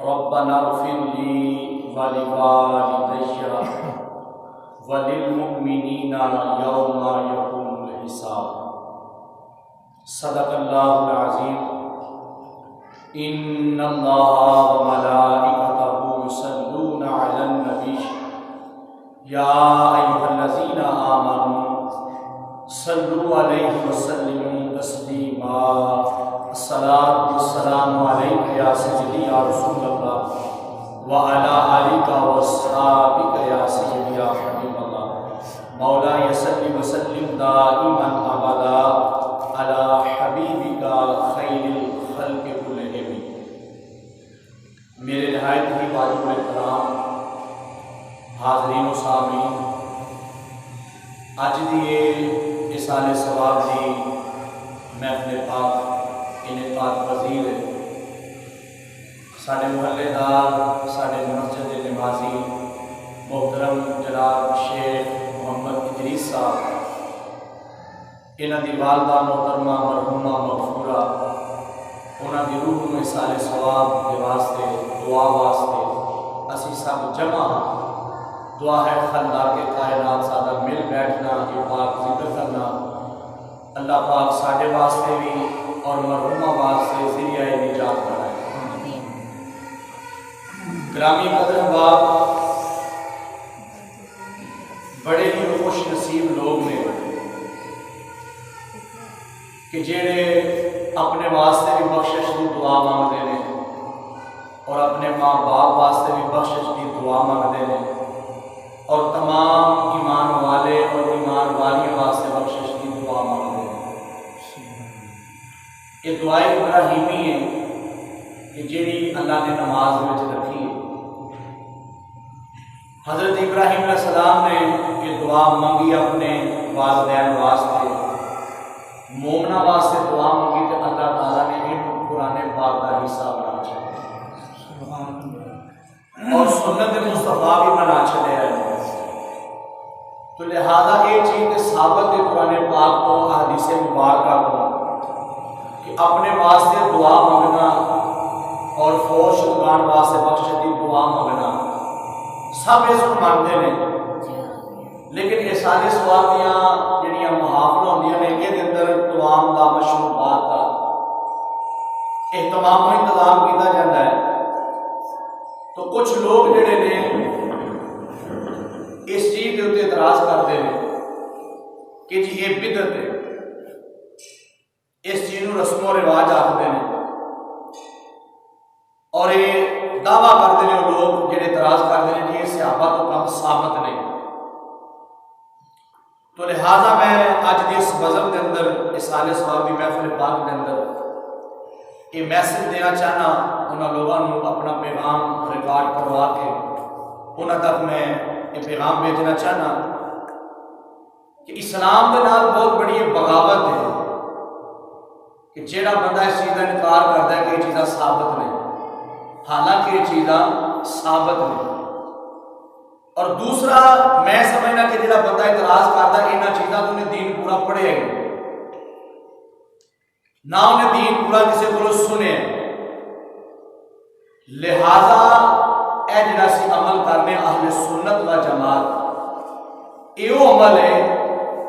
ربنا اغفر لي ولوالدي وللمؤمنين يوم يقوم الحساب۔ صدق الله العظيم۔ ان الله وملائكته يصلون على النبي يا ايها الذين امنوا صلوا عليه وسلموا تسليما۔ الصلاة والسلام عليك يا سيدي يا رسول الله وعلى آلك وأصحابك يا سيدي يا حبيب الله۔ مولاي صل وسلم دائما أبدا على حبيبك خير الخلق كلهم۔ میرے نہایت ہی واجب احترام حاضرین و سامعین، اج دی اِسال ثواب دی محفل پاک انعقاد پذیر ہے۔ ساڈے محلے دار، ساڈے مسجد نمازی محترم جناب شیخ محمد ادریس صاحب، انہاں دی والدہ محترمہ مرحومہ مغفورہ، انہاں دی روح نوں اِسال ثواب دے واسطے، دعا واسطے اسی سب جمع ہاں۔ دعا ہے خالق کائنات سادہ مل بیٹھنا، یہ پاک ذکر کرنا، اللہ پاک ساڈے واسطے بھی اور مرحومہ واسطے ذریعہ نجات بنائے۔ گرامی قدر احباب، بڑے ہی خوش نصیب لوگ نے کہ جڑے اپنے واسطے بھی بخشش کی دعا مانگتے ہیں اور اپنے ماں باپ واسطے بھی بخشش کی دعا مانگتے ہیں، اور تمام ایمان والے اور ایمان والیاں واسطے بخشش کی دعا مانگتے ہیں۔ یہ دعائے ابراہیمی ہے کہ جیڑی اللہ نے نماز میں رکھی ہے۔ حضرت ابراہیم علیہ السلام نے یہ دعا مانگی اپنے والدین واسطے، مومنہ واسطے دعا مانگی تو اللہ تعالیٰ نے ان قرآن پاک کا حصہ بنا چھڑا اور سنت مصطفیٰ بھی بنا چھڑے ہیں۔ تو لہذا یہ چیز ثابت ہے قرآن پاک کو، حدیث مبارکہ کو، کہ اپنے واسطے دعا مانگنا اور فوش شدگان واسطے بخشش کی دعا مانگنا سب اس کو مانتے ہیں، لیکن یہ سارے ثواب دیاں جڑیاں محافل ہوندیاں نے یہ اندر دعام دا مشروبات کا اہتمام و انتظام کیتا جاتا ہے۔ تو کچھ لوگ جڑے نے اس چیز کے اتنے اعتراض کرتے ہیں کہ جی یہ بدعت ہے، اس چیز کو رسم و رواج آخر ہیں، اور یہ دعویٰ کرتے ہیں وہ لوگ جڑے اعتراض کرتے ہیں کہ یہ صحابہ تو کم ثابت نہیں۔ تو لہٰذا میں اج دی اس بزم کے اندر اِسال ثواب کی محفل پاک کے اندر یہ میسج دینا چاہنا، انہاں لوگوں کو اپنا پیغام ریکارڈ کروا کے انہاں تک میں یہ پیغام بھیجنا چاہنا کہ اسلام کے نال بہت بڑی بغاوت ہے کہ جیڑا بندہ اس چیز کا انکار کرتا ہے کہ یہ چیزاں ثابت نہیں، حالانکہ یہ چیزاں ثابت نہیں۔ اور دوسرا میں سمجھنا کہ جیڑا بندہ اعتراض کرتا ہے انہاں چیزاں تو انہیں دین پورا پڑھے گا نہ، انہیں دین پورا کسی کو سنے، لہذا اے جڑا سی عمل کرنے اہل سنت و جماعت، یہ عمل ہے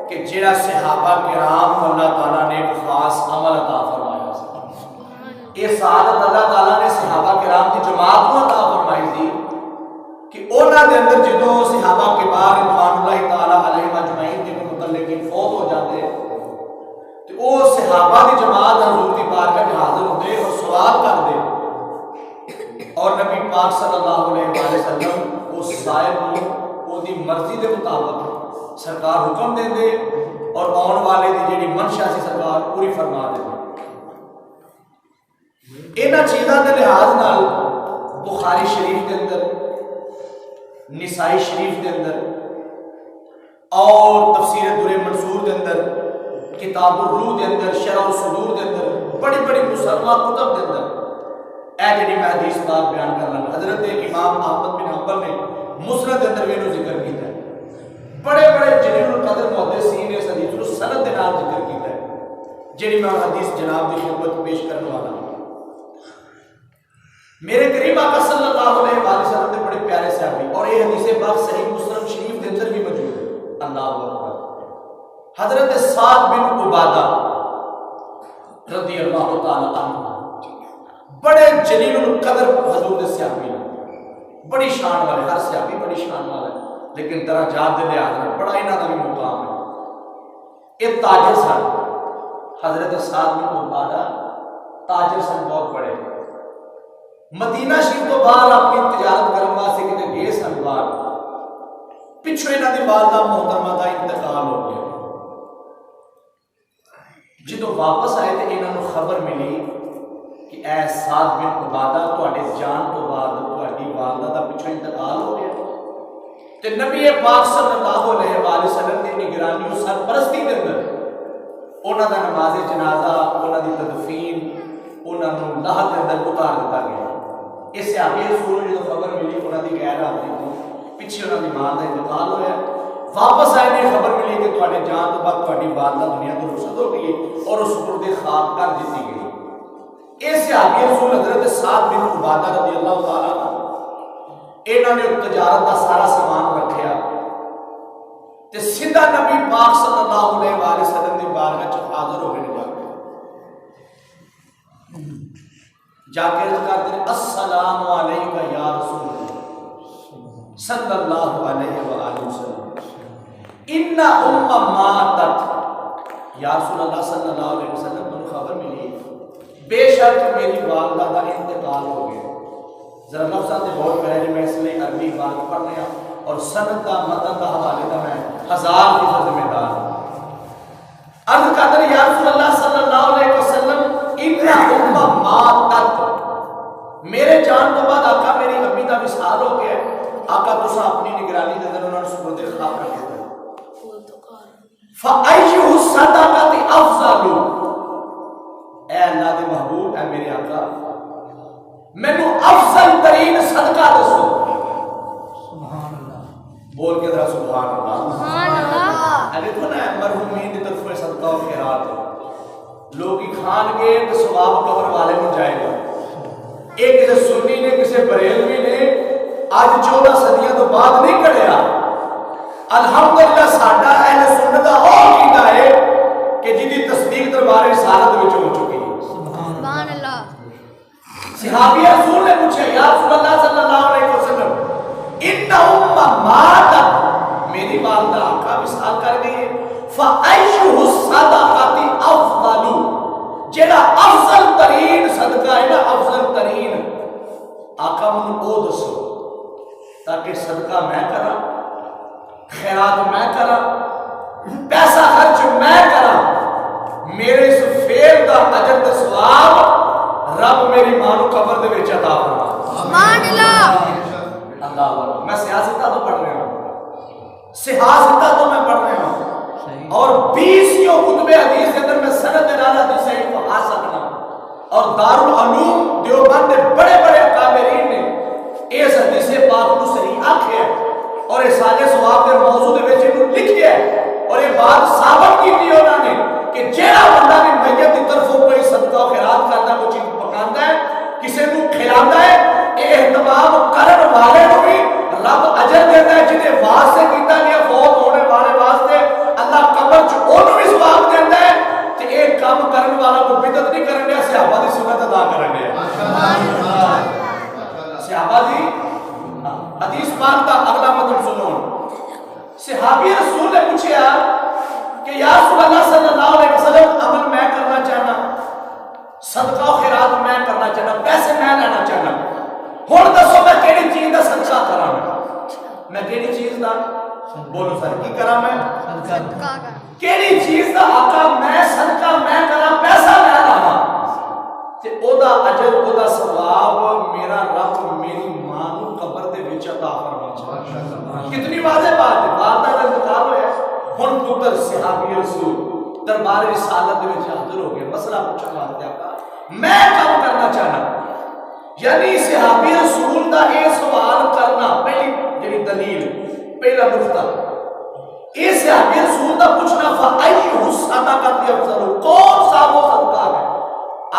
کہ جڑا صحابہ کرام کو اللہ تعالیٰ نے ایک خاص عمل عطا فرمایا۔ یہ سعادت اللہ تعالیٰ نے صحابہ کرام کی جماعت کو عطا فرمائی تھی کہ انہاں دے اندر جدوں صحابہ کے بعد رضوان اللہ تعالیٰ علیہ اجمعین کے متعلقین فوت ہو جاتے تو وہ صحابہ کی جماعت حضور کی بارگاہ میں حاضر ہوتے اور سوال کرتے، اور نبی پاک صلی اللہ علیہ وسلم اس صاحب کو وہ دی مرضی کے مطابق سرکار حکم دے دے اور آن والے دی جڑی منشا سی سرکار پوری فرما دے۔ انہاں چیزاں دے لحاظ نال بخاری شریف کے اندر، نسائی شریف کے اندر اور تفسیر در منصور کے اندر، کتاب الروح کے اندر، شرح الصدور کے اندر، بڑی بڑی مسلمہ کتب کے اندر اے جڑی میں حدیث بات بیان کر رہا ہوں، حضرت امام احمد بن حنبل نے مسند کے اندر میں ذکر کیتا ہے، بڑے بڑے جلیل القدر محدثین نے اس حدیث کو سند کے نام ذکر کیتا ہے، جڑی میں حدیث جناب کی خدمت پیش کرنے والا ہوں۔ میرے کریم آقا صلی اللہ علیہ وآلہ وسلم نے بڑے پیارے صحابی، اور یہ حدیث پاک صحیح مسلم شریف کے اندر بھی موجود ہے، اللہ اکبر، حضرت سعد بن عبادہ رضی اللہ تعالی عنہ، بڑے جلیل القدر حضور کے صحابی ہیں، بڑی شان والے، ہر صحابی بڑی شان والا ہے، لیکن درجات دے لحاظ میں بڑا انہاں دا بھی مقام ہے۔ یہ تاجر سن، حضرت سعد بن عبادہ تاجر سن، بہت بڑے، مدینہ شریف تو باہر اپنی تجارت کرنے واسطے کتے گئے سن باہر، پچھو انہاں دی والدہ محترمہ دا انتقال ہو گیا، جدو واپس آئے تے انہاں نوں خبر ملی کہ اے سعد بن عبادہ تہاڈے جان تو بعد تہاڈی والدہ دا پچھو انتقال ہو گیا، تے نبی پاک صلی اللہ علیہ وآلہ وسلم دی نگرانی و سرپرستی دے اندر انہاں دا نماز جنازہ، انہاں دی تدفین، انہاں نوں لاہ دے اندر اتار دیتا گیا۔ اس صحابی رسول نے خبر ملی انہاں دی غیر حاضری تو پیچھے انہاں دی ماں دا انتقال ہوا، واپس آئے نے خبر ملی کہ تہاڈے جان تو بعد تہاڈی والدہ دنیا تو رخصت ہو گئی اور اس سپرد خاک کر دتی گئی۔ اس صحابی رسول حضرت سعد بن عبادہ رضی اللہ تعالی عنہ، انہاں نے تجارت دا سارا سامان رکھیا تے سیدھا نبی پاک صلی اللہ علیہ وآلہ وسلم دی بارگاہ وچ حاضر ہو گئے، جا کے عرض کرتے ہیں السلام علیکہ یا رسول اللہ صلی اللہ علیہ وآلہ وسلم، ان ام ماتت، یا رسول اللہ صلی اللہ علیہ وسلم کو خبر ملی بے شک میری والدہ کا انتقال ہو گیا۔ ذرا لفظات بہت پہلے میں اس لیے عربی بات پڑھ رہا اور سند کا متن کا حوالے کا میں 1000% ذمہ دار ہوں۔ عرض کرتے ہیں یا رسول اللہ صلی اللہ علیہ وسلم ان ام ماتت، میرے جان تو بعد آقا میری امی کا وصال ہو گیا، آقا تسا اپنی نگرانی دے اندر انہوں نے سپرد خاک کر دیتا فَأَيُّهُ الصَّدَقَةِ أَفْضَلُ، اے اللہ دے محبوب، اے میرے آقا مینوں افضل ترین صدقہ دسو۔ سبحان اللہ، بول کے ذرا سبحان اللہ، سبحان اللہ۔ ابھی تو نا مرحومین دی طرف صدقہ و خیرات لوگ ہی کھان گے تو ثواب قبر والے میں جائے گا۔ ایک کسی سنی نے کسی بریلوی نے آج 14 صدیوں تو بعد نہیں کڑیا، الحمدللہ ساڈا اہل سنت دا او عقیدہ ہے کہ جدی تصدیق دربار رسالت وچ ہو چکی ہے۔ سبحان اللہ۔ صحابی رسول نے پوچھا یا رسول اللہ صلی اللہ علیہ وسلم ان ام ماتت، میری والدہ آقا وصال کر گئی ہے، فَأَيُّهُ الصَّدَقَةِ أَفْضَلُ، جیڑا افضل ترین صدقہ ہے نا، افضل ترین، آقا من او دسو تاکہ صدقہ میں کرا، خیرات میں کرا، پیسہ خرچ میں کرا، میرے اس فعل دا اجر تے ثواب رب میری ماں نو قبر دے وچ عطا فرما۔ سبحان اللہ، اللہ اکبر۔ میں سیاستہ تو پڑھ رہا ہوں، سیاستہ تو میں پڑھ رہا ہوں اور 20 کتب حدیث کے اندر میں سند دلالہ حدیث ہے کو حاصل کرنا، اور دارالعلوم دیوبند کے بڑے بڑے اکابرین نے اس حدیث پاک کو صحیح آکھیا اور اس سارے ثواب کے موضوع دے وچ انہوں لکھیا ہے اور یہ بات ثابت کی تھی انہوں نے کہ جیڑا بندہ بھی میت کی طرفوں کوئی صدقہ و خیرات کرتا، کوئی چیز پکاندا ہے، کسی کو کھلاتا ہے، یہ اہتمام کرن والے کو بھی رب اجر دیتا ہے، جنہیں واسطے کیتا گیا فوت ہونے والے واسطے اللہ قبر چ انہوں بھی ثواب دیتا ہے کہ ایک کام کرن والا کو بدعت نہیں کرن دیا، صحابہ دی سنت ادا کرن دیا۔ صحابہ دی حدیث پاک کا اگلا مطلب سنو، صحابی رسول نے پوچھا کہ یا رسول اللہ صلی اللہ علیہ وسلم عمل میں کرنا چاہنا، صدقہ و خیرات میں کرنا چاہنا، پیسے میں لینا چاہنا، ہن دسو میں کیڑی چیز دا صدقہ کراں، میں کیڑی چیز دا، بولو سر کی کراں، میں صدقہ کیڑی چیز دا آقا میں صدقہ میں کراں، پیسہ میں لاواں تے او دا اجر او دا ثواب میرا رب میری ماں نو قبر دے وچ عطا فرما۔ کتنی واضح بات ہے، والدہ کا انتقال ہوا، ہن پتر صحابی رسول دربار رسالت دے وچ حاضر ہو گئے، مسئلہ پوچھن واسطے آقا میں کام کرنا چاہنا، یعنی صحابی رسول دا یہ سوال کرنا پہلی جڑی دلیل، پہلا نقطہ یہ صحابی رسول دا پوچھنا فَأَيُّهُ الصَّدَقَةِ أَفْضَلُ، کون سا وہ صدقہ ہے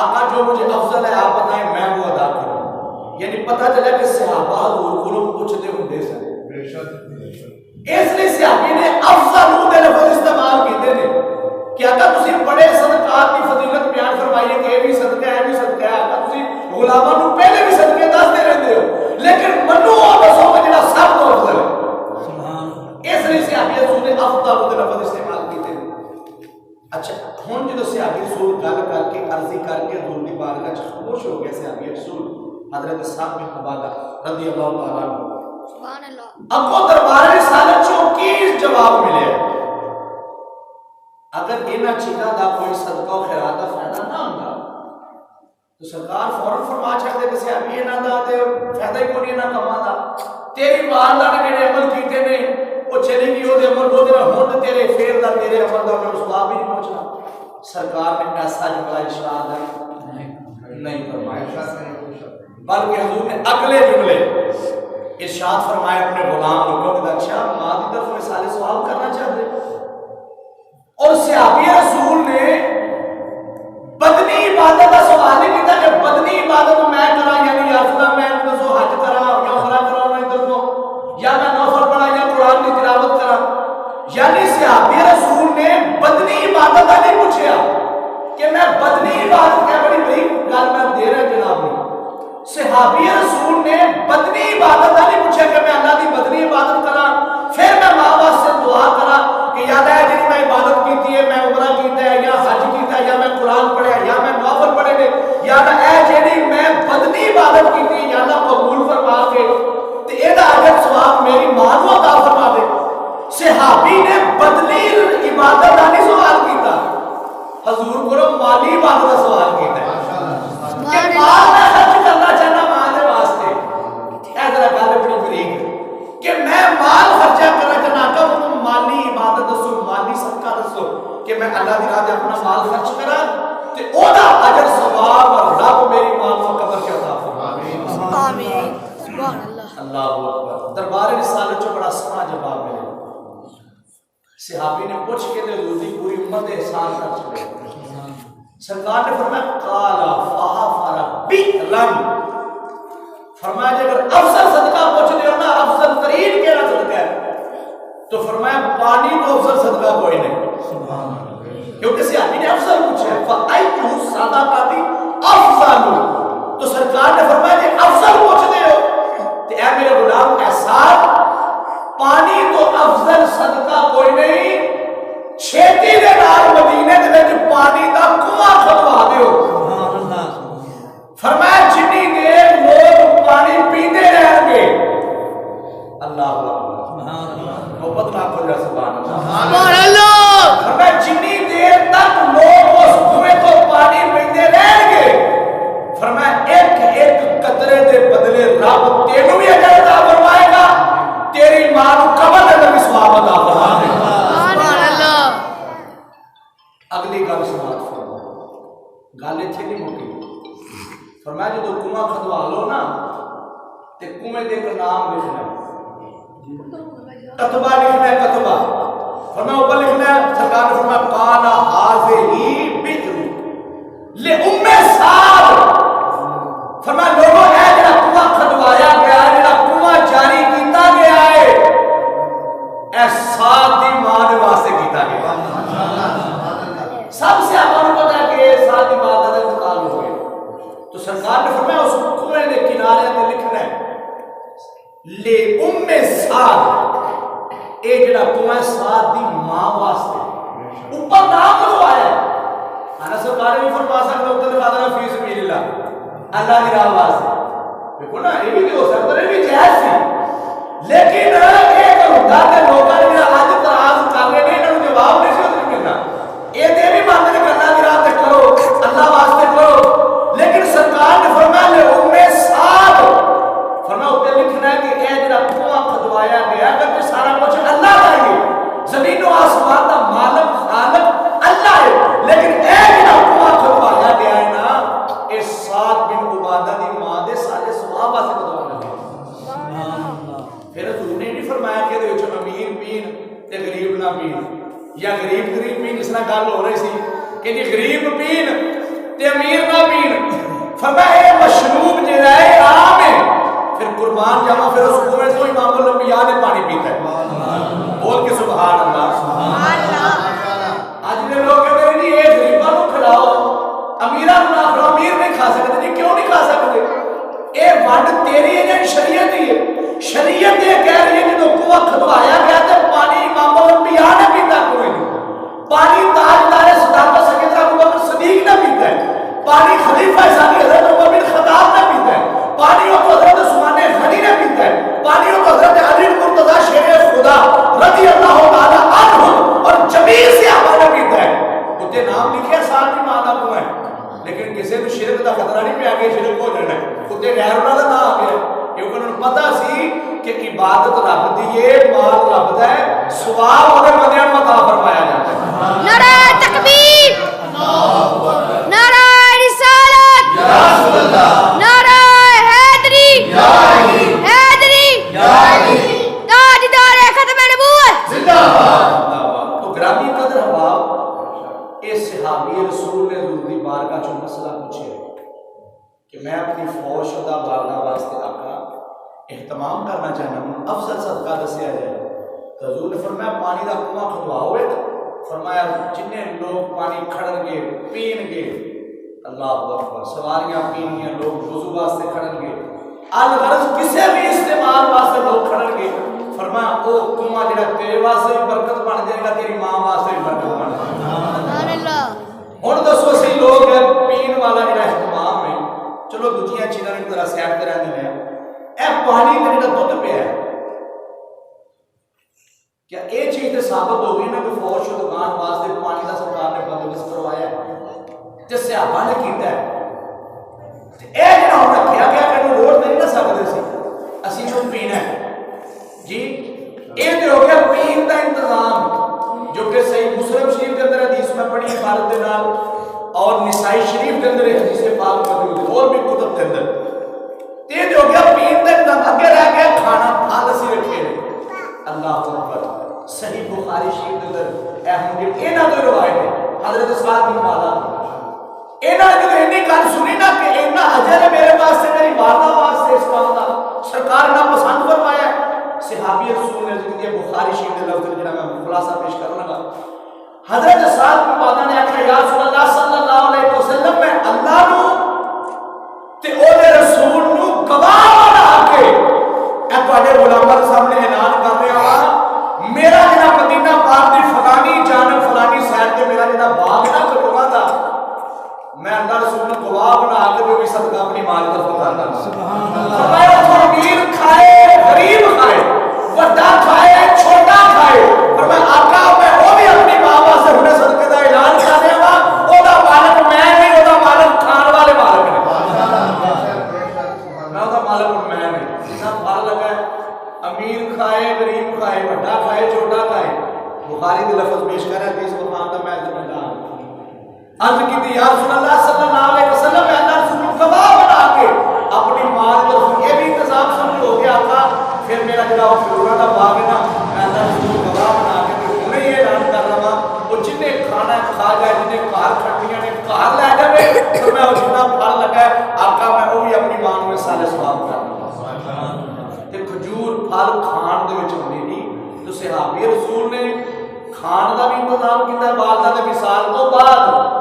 آقا جو مجھے افضل ہے آپ بتائیں میں وہ ادا کروں، یہ پتہ چلا کہ صحابہ حضور کو پوچھتے ہوندے سن اس لیے صحابی نے افضل دے لفظ استعمال کیتے نے کہ آقا تسی بڑے صدقات کی فضیلت بیان فرمائیے کہ یہ بھی صدقہ ہے بھی صدقہ ہے آقا تسی غلاماں نو پہلے بھی صدقے دستے رہندے ہو لیکن منو اور دسو کہ جڑا سب تو افضل ہے سبحان اللہ اس لیے صحابی رسول نے افضل دے لفظ استعمال کیتے نے اچھا ہن جدوں صحابی رسول گل کر کے عرضی کر کے حضور دی بارگاہ وچ خاموش ہو گئے صحابی رسول حضرت سعد بن عبادہ رضی اللہ تعالی عنہ سبحان اللہ اگوں دربار رسالت چوں کی جواب ملے اگر انہاں چیزاں دا کوئی صدقہ و خیرات دا فائدہ نہ ہوندا تو سرکار فوراً فرما چھڑدے کہ صحابی انہاں دا تے فائدہ ہی کوئی انہاں کماں دا تیری والدہ نے جڑے عمل کیتے نے وہ چلی گئی وہ دے عمل وہ دے ہن تیرے فیر دا تیرے عمل دا انہاں ثواب ہی نہیں پہنچنا سرکار نے ایسا جملہ ارشاد نہیں فرمایا بلکہ حضور نے اگلے جملے ارشاد فرمایا اپنے غلام لوگوں کو اچھا ماں کی طرف مثال ثواب کرنا چاہتے اور صحابی رسول نے بدنی عبادت کا سوال نہیں کیتا کہ بدنی عبادت میں کرا یعنی یا خدا میں تو حج کرا یا عمرہ کرا میں ادھر کو یا میں نوفل پڑھا یا قرآن کی تلاوت کرا یعنی صحابی رسول نے بدنی عبادت کا نہیں پوچھا کہ میں بدنی عبادت کیا بڑی بڑی گل میں دے رہا جناب نے صحابی رسول نے بدنی عبادت کا نہیں پوچھا کہ میں اللہ کی بدنی عبادت کرا پھر میں ماں باپ سے دعا کرا کہ یاد ہے جی میں عبادت کی ہے میں عمرہ کیتا ہے یا حج کیتا ہے یا میں قرآن پڑھا یا میں نوفل پڑھے نے یاد ہے جی میں بدنی عبادت کی ہے یا اللہ قبول فرما کے تے اے دا اجر ثواب میری ماں کو عطا فرما دے صحابی نے بدنی عبادت کا نہیں سوال کیتا حضور کو مالی عبادت کا سوال کیتا ہے کہ مال میں خرچ کرنا چاہنا ماں دے واسطے اے ذرا گل بڑی بریک کہ میں مال خرچہ کرنا چاہنا کہ وہ مالی عبادت دسو مالی صدقہ دسو کہ میں اللہ دی راہ تے اپنا مال خرچ کرا تے او دا اجر ثواب اور رب میری ماں کو قبر کے عطا فرمائے آمین سبحان اللہ اللہ اکبر دربار رسالت چ بڑا سونا جواب ملے صحابی نے پوچھ کے تے حضور دی پوری امت دے احسان کر چھڑے سرکار نے فرمایا قال فحفر بئرن فرمایا کہ اگر افضل صدقہ پوچھتے ہو نا افضل ترین کیڑا صدقہ ہے تو فرمایا پانی تو افضل صدقہ کوئی نہیں کیونکہ صحابی نے افضل پوچھا فایتو صدقاتی افضل تو سرکار نے فرمایا کہ افضل پوچھتے ہو تو اے میرے غلام احسان پانی تو افضل صدقہ کوئی نہیں چھیتی دے نال مدینے دے وچ پانی دا کنواں کھدوا دیو فرمایا جنی دیر لوگ پانی پیندے رہیں گے اللہ محبت نہ کھل جائے سبحان اللہ فرمایا جنی دیر تک لوگ اس کنویں تو پانی پیندے رہیں گے فرمایا ایک ایک قطرے دے بدلے رب تینوں بھی اجر عطا فرمائے گا تیری ماں کو قبر دے اندر بھی ثواب عطا فرمائے گا سبحان اللہ اگلی گل سماعت فرماؤ گل ایتھے نہیں مکی فرمایا جو کنواں کھدوا لو نا تے کنویں دے کا نام لکھنا کتبہ لکھنا ہے کتبہ فرمایا اوپر لکھنا ہے سرکار نے فرمایا قال ھذہ بئر لام سعد فرمایا لوگوں اے جڑا کنواں کھدوایا گیا ہے جڑا کنواں جاری کیتا گیا ہے اے سعد دی ماں دے واسطے کیتا گیا سب سے ہمیں پتہ ہے کہ سعد دی ماں دا انتقال ہو گیا تو سرکار نے فرمایا اس کنویں دے کنارے تے لکھنا ہے لام سعد اے جڑا کنواں سعد دی ماں واسطے اوپر نام لکھوایا ہے انا سرکار نے فرما سکتا اوپر لکھا دینا فی سبیل اللہ اللہ دی راہ واسطے دیکھو نا یہ بھی ہو سکتا ہے بھی جائز سی لیکن ایک ہوندا تے لوکاں نے اج تراز کر رہے نے انہاں نوں جواب نہیں سی ملنا اے تے بھی مانتے کہ اللہ دی راہ تے کرو اللہ واسطے کرو لیکن سرکار نے فرمایا لام سعد فرمایا اوپر لکھنا ہے کہ اے جڑا کنواں کھدوایا گیا کہ سارا کچھ اللہ دا ہے زمین و آسمان دا مالک خالق اللہ ہے لیکن اے جڑا کنواں کھدوایا گیا ہے نا اے سعد بن عبادہ دی ماں دے سارے ثواب واسطے کھدوایا گیا سبحان اللہ پھر حضور نے نہیں فرمایا کہ دے وچ امیر پین تے غریب نہ پین یا غریب پین جس طرح گل ہو رہی سی کہ جی غریب پین تے امیر نہ پین فرمایا اے مشروب جڑا ہے عام ہے ونڈ تیری ہے شریعت ہی ہے. شریعت یہ کہہ رہی ہے جب کنواں کھدوایا گیا تو پانی امام الانبیاء نے پیتا کوئی نہیں. پانی تاجدار صداقت سیدنا ابو بکر صدیق نے پیتا ہے. پانی خلیفہ ثانی حضرت عمر بن خطاب نے پیتا ہے. پانی وہ حضرت عثمان غنی نے پیتا ہے. پانی وہ حضرت علی مرتضی شیر خدا رضی اللہ تعالی عنہ اور جمیع صحابہ نے پیتا ہے. اتنے نام لکھے ساتھ بھی مانا کو ہے لیکن کسی کو شرک کا خطرہ نہیں پیا کہ شرک ہو جانا ہے. اتنے غیر اللہ کا نام آ گیا کیونکہ انہوں نے پتا سی کہ عبادت رب دی ہے مال رب دا ہے ثواب اور بندیاں کو عطا فرمایا جاتا ہے. نعرہ تکبیر، نعرہ رسالت، نعرہ حیدری، تاجدار ختم نبوت. تو گرامی قدر احباب اس صحابی رسول نے حضور دی بارگاہ چوں مسئلہ پوچھے کہ میں اپنی فوج شدہ بارگاہ واسطے آقا اہتمام کرنا چاہنا ہوں افضل صدقہ دسیا جائے. تو حضور نے فرمایا پانی دا کنواں کھدواؤ. فرمایا جتنے لوگ پانی کھڑن گے پین گے اللہ اکبر سواریاں پین گے لوگ وضو واسطے کھڑن گے الغرض کسی بھی استعمال واسطے لوگ کھڑن گے. فرمایا او کنواں جڑا تیرے واسطے بھی برکت بن جائے گا تیری ماں واسطے بھی برکت بن جائے گا. سبحان اللہ. ہن دسو اسی لوگ پین والا جڑا اہتمام ہے چلو دوجیاں چیزاں کی طرح سیٹ کرا دے ہیں اے پانی تے جڑا دودھ پیا ہے کیا یہ چیز تے ثابت ہو گئی نا کہ فوج دکان واسطے پانی کا سرکار نے بندوبست کروایا ہے تے صحابہ نے کیتا ہے تے اے جڑا ہن رکھیا گیا کہ روز نہیں نہ سکدے سی اسی جو پینا ہے جی اے تے ہو گیا پین دا انتظام جو کہ صحیح مسلم شریف کے اندر حدیث میں پڑھی عبارت دے نال اور نسائی شریف کے اندر حدیث پاک موجود ہے اور بھی کتب کے اندر تے جو گیا پین دا انتظام اگے رہ گیا کھانا پھل اسی رکھے اللہ اکبر. صحیح بخاری شریف کے اندر اے ہم کہ انہاں تو روایت ہے حضرت سعد بن معاذ انہاں نے جو اتنی گل سنی نا کہ اتنا اجر ہے میرے واسطے میری والدہ واسطے اس کام دا سرکار نے پسند فرمایا ہے. صحابی رسول نے ذکر کیا بخاری شریف کے لفظ جنہاں میں خلاصہ پیش کروں گا. حضرت سعد بن معاذ نے کہا یا رسول اللہ صلی اللہ علیہ وسلم میں اللہ نو تے او دے رسول نو گواہ بنا کے اے تواڈے غلاماں دے سامنے اعلان کر رہا ہاں میرا جڑا مدینہ پاک دی فلانی جانب فلانی سائڈ تے میرا جڑا باغ نہ کروا دا میں اللہ رسول نے گواہ بنا کے جو بھی صدقہ اپنی مال کا فقیر کرنا. سبحان اللہ. فرمایا امیر کھائے غریب کھائے بڑا کھائے چھوٹا کھائے فرمایا آقا میں وہ بھی اپنی ماں واسطے ہنے صدقے دا اعلان کر رہا ہاں او دا مالک میں نہیں او دا مالک کھان والے مالک نے. میں او دا مالک میں نہیں جتنا پھل لگا ہے امیر کھائے غریب کھائے بڑا کھائے چھوٹا کھائے. بخاری کے لفظ پیش کر رہا ہے اس مقام کا میں عرض کی تھی یا رسول اللہ صلی اللہ علیہ وسلم میں اللہ رسول گواہ بنا کے اپنی مال پر یہ بھی انتظام سمجھ ہو گیا تھا پھر میرا جڑا وہ فرونا کا باغ ہے نا میں اللہ رسول گواہ بنا کے انہیں یہ اعلان کر رہا ہوں وہ جنہیں کھانا کھا جائے جنہیں کار کھٹیاں نے کار لے جائے تو میں وہ جتنا پھل لگا ہے آقا میں وہ بھی اپنی ماں میں سارے ثواب کر رہا ہوں. تے کھجور پھل کھان دے وچ ہوندی نہیں تو صحابی رسول نے کھان دا بھی انتظام کیتا ہے والدہ دے وصال تو بعد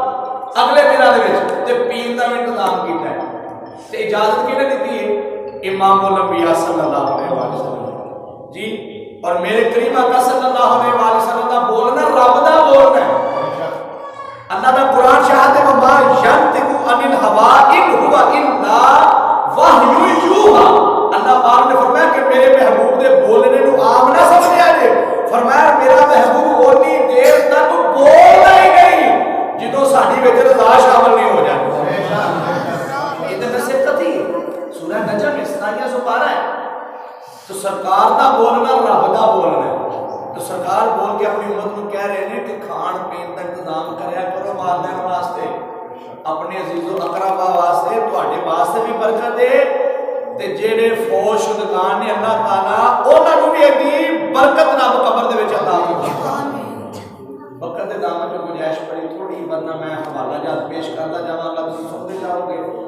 اگلے دنوں دے تے پین دا بھی انتظام کیتا ہے تے اجازت کنے دتی ہے امام الانبیاء صلی اللہ علیہ وسلم جی. اور میرے کریم آقا صلی اللہ علیہ وسلم دا بولنا رب دا بولنا ہے. اللہ دا قرآن شاہد وما ینطق عن الهوى ان هو الا وحی یوحی. اللہ پاک نے فرمایا کہ میرے محبوب دے بولنے نو عام نہ سمجھیا جے. فرمایا میرا محبوب اونی دیر تک بولدا ہی نہیں جدوں ساڈی وچ رضا شامل نہیں ہو جاتی. یہ تے نصیحت تھی سورہ نجم میں 27 پارہ ہے. تو سرکار دا بولنا رب دا بولنا ہے. تو سرکار بول کے اپنی امت کو کہہ رہے ہیں کہ کھان پین کا انتظام کریا کرو والدین واسطے اپنے عزیز و اقربا واسطے تواڈے واسطے بھی برکت ہے تے جڑے فوج شدگان نے اللہ تعالی انہاں نوں بھی ایڈی برکت رب قبر دے وچ عطا فرمائے. وقت دے دامن میں گنجائش پڑی تھوڑی ورنہ میں حوالہ جات پیش کرتا جاواں گا تسی سنتے جاؤ گے.